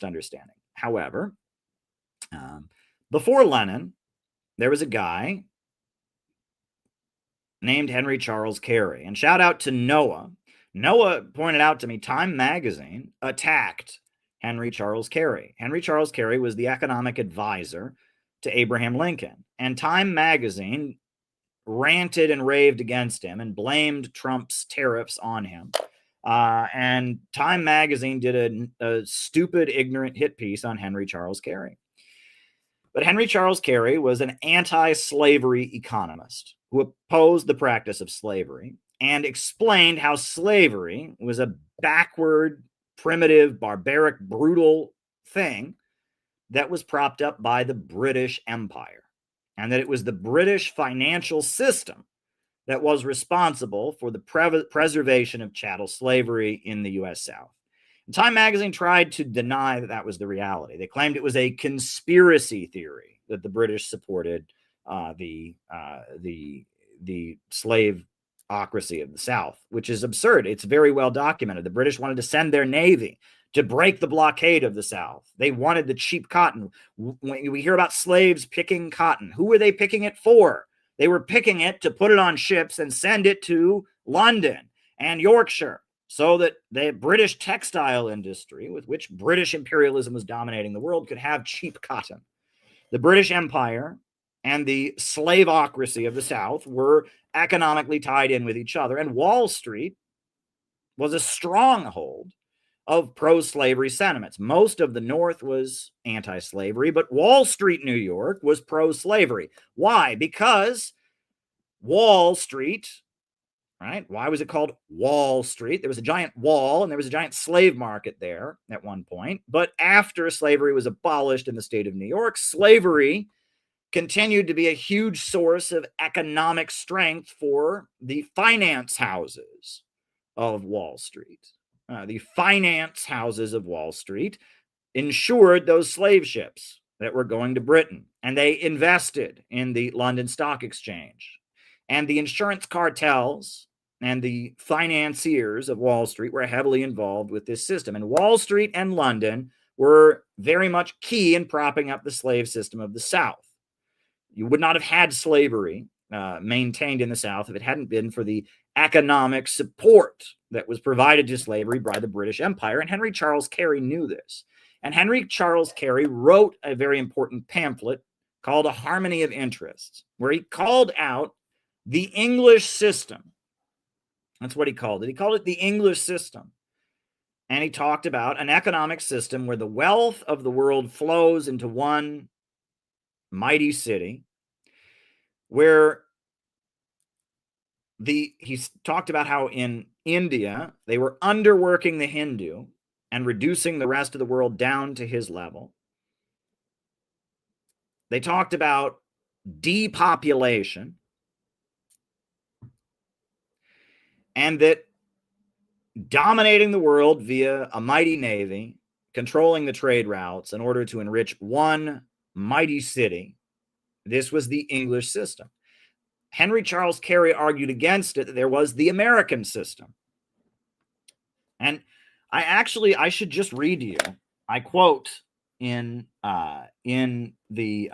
honest understanding. However, before Lenin, there was a guy named Henry Charles Carey. And shout out to Noah. Noah pointed out to me Time magazine attacked Henry Charles Carey. Henry Charles Carey was the economic advisor to Abraham Lincoln. And Time magazine ranted and raved against him and blamed Trump's tariffs on him. And Time magazine did a stupid, ignorant hit piece on Henry Charles Carey. But Henry Charles Carey was an anti-slavery economist who opposed the practice of slavery and explained how slavery was a backward, primitive, barbaric, brutal thing that was propped up by the British Empire, and that it was the British financial system that was responsible for the preservation of chattel slavery in the U.S. South. And Time magazine tried to deny that that was the reality. They claimed it was a conspiracy theory that the British supported the slaveocracy of the South, which is absurd. It's very well documented. The British wanted to send their navy to break the blockade of the South. They wanted the cheap cotton. When we hear about slaves picking cotton, who were they picking it for? They were picking it to put it on ships and send it to London and Yorkshire, so that the British textile industry, with which British imperialism was dominating the world, could have cheap cotton. The British Empire and the slaveocracy of the South were economically tied in with each other, and Wall Street was a stronghold of pro-slavery sentiments. Most of the North was anti-slavery, but Wall Street, New York, was pro-slavery. Why? Because Wall Street, right? Why was it called Wall Street? There was a giant wall and there was a giant slave market there at one point. But after slavery was abolished in the state of New York, slavery continued to be a huge source of economic strength for the finance houses of Wall Street. The finance houses of Wall Street insured those slave ships that were going to Britain, and they invested in the London Stock Exchange. And the insurance cartels and the financiers of Wall Street were heavily involved with this system. And Wall Street and London were very much key in propping up the slave system of the South. You would not have had slavery maintained in the South if it hadn't been for the economic support that was provided to slavery by the British Empire. And Henry Charles Carey knew this. And Henry Charles Carey wrote a very important pamphlet called A Harmony of Interests, where he called out the English system. That's what he called it. He called it the English system. And he talked about an economic system where the wealth of the world flows into one mighty city, where he talked about how in India they were underworking the Hindu and reducing the rest of the world down to his level. They talked about depopulation, and that dominating the world via a mighty navy, controlling the trade routes in order to enrich one mighty city, this was the English system. Henry Charles Carey argued against it, that there was the American system. And I should just read to you. I quote in the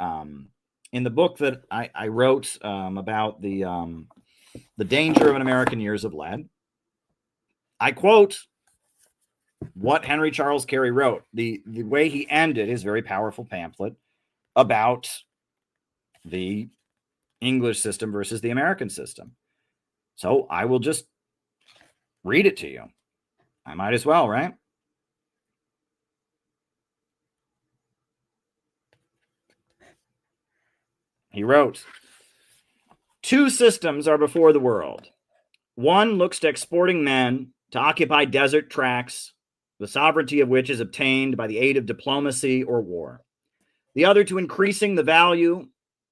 book that I wrote about the danger of an American years of lead. I quote what Henry Charles Carey wrote. The way he ended his very powerful pamphlet about the English system versus the American system. So I will just read it to you. I might as well, right? He wrote, "Two systems are before the world. One looks to exporting men to occupy desert tracts, the sovereignty of which is obtained by the aid of diplomacy or war. The other to increasing the value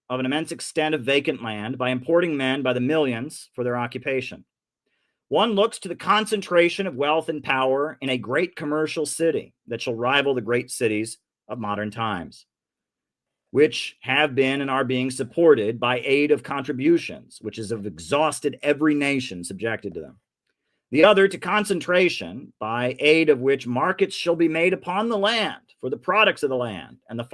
of an immense extent of vacant land by importing men by the millions for their occupation. One looks to the concentration of wealth and power in a great commercial city that shall rival the great cities of modern times, which have been and are being supported by aid of contributions, which have exhausted every nation subjected to them. The other to concentration, by aid of which markets shall be made upon the land for the products of the land, and the